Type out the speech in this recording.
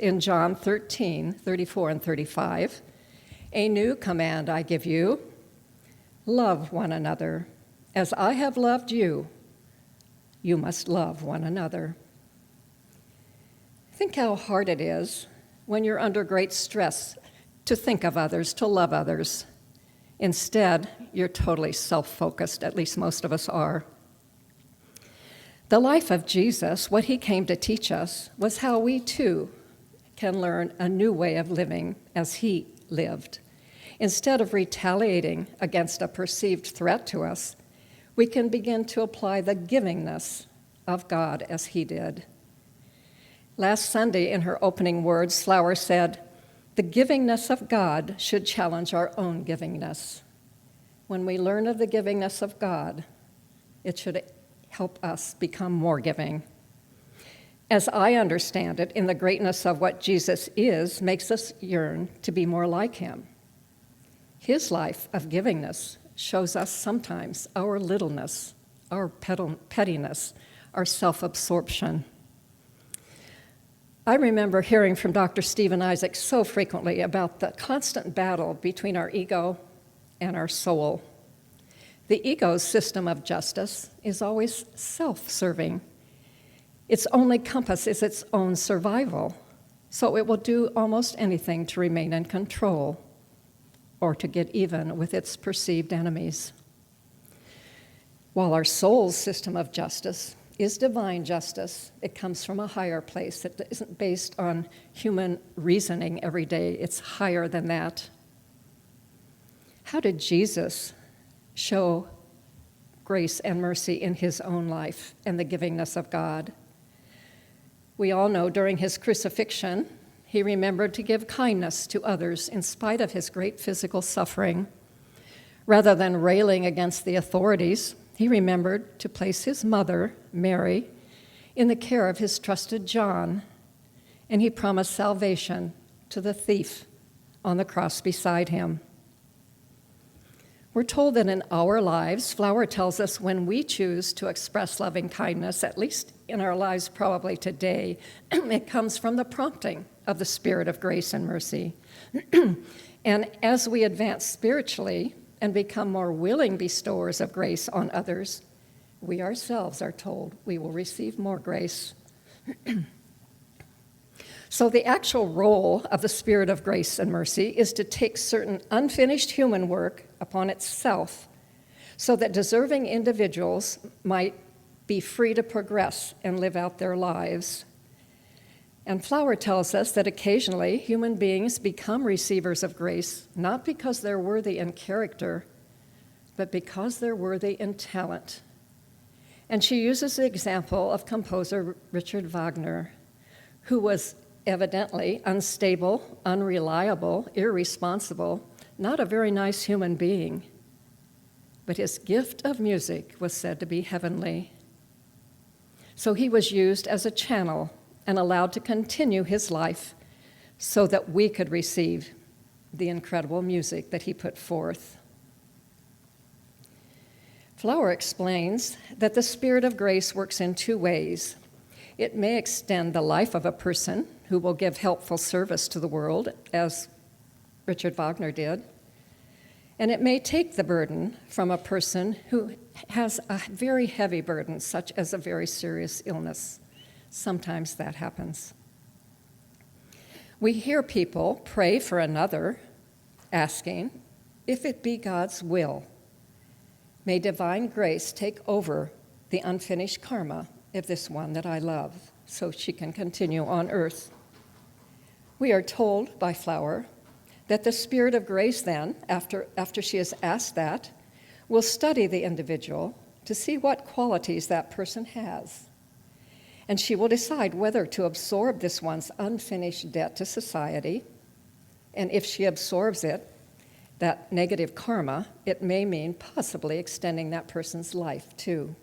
in John 13:34 and 35, "A new command I give you, love one another. As I have loved you, you must love one another." Think how hard it is when you're under great stress to think of others, to love others. Instead, you're totally self-focused, at least most of us are. The life of Jesus, what he came to teach us, was how we too can learn a new way of living as he lived. Instead of retaliating against a perceived threat to us, we can begin to apply the givingness of God as he did. Last Sunday, in her opening words, Flower said, "The givingness of God should challenge our own givingness." When we learn of the givingness of God, it should help us become more giving. As I understand it, in the greatness of what Jesus is, makes us yearn to be more like him. His life of givingness shows us sometimes our littleness, our pettiness, our self-absorption. I remember hearing from Dr. Stephen Isaac so frequently about the constant battle between our ego and our soul. The ego's system of justice is always self-serving. Its only compass is its own survival, so it will do almost anything to remain in control or to get even with its perceived enemies. While our soul's system of justice is divine justice, it comes from a higher place. It isn't based on human reasoning every day. It's higher than that. How did Jesus show grace and mercy in his own life and the givingness of God? We all know during his crucifixion, he remembered to give kindness to others in spite of his great physical suffering. Rather than railing against the authorities, he remembered to place his mother, Mary, in the care of his trusted John, and he promised salvation to the thief on the cross beside him. We're told that in our lives, Flower tells us when we choose to express loving kindness, at least in our lives probably today, it comes from the prompting of the Spirit of grace and mercy. And as we advance spiritually and become more willing bestowers of grace on others, we ourselves are told we will receive more grace. So the actual role of the Spirit of grace and mercy is to take certain unfinished human work upon itself so that deserving individuals might be free to progress and live out their lives. And Flower tells us that occasionally human beings become receivers of grace, not because they're worthy in character, but because they're worthy in talent. And she uses the example of composer Richard Wagner, who was evidently unstable, unreliable, irresponsible, not a very nice human being. But his gift of music was said to be heavenly. So he was used as a channel and allowed to continue his life so that we could receive the incredible music that he put forth. Flower explains that the Spirit of grace works in two ways. It may extend the life of a person who will give helpful service to the world, as Richard Wagner did, and it may take the burden from a person who has a very heavy burden, such as a very serious illness. Sometimes that happens. We hear people pray for another, asking, if it be God's will, may divine grace take over the unfinished karma of this one that I love, so she can continue on earth. We are told by Flower that the Spirit of grace then, after she has asked that, will study the individual to see what qualities that person has. And she will decide whether to absorb this one's unfinished debt to society, and if she absorbs it, that negative karma, it may mean possibly extending that person's life too.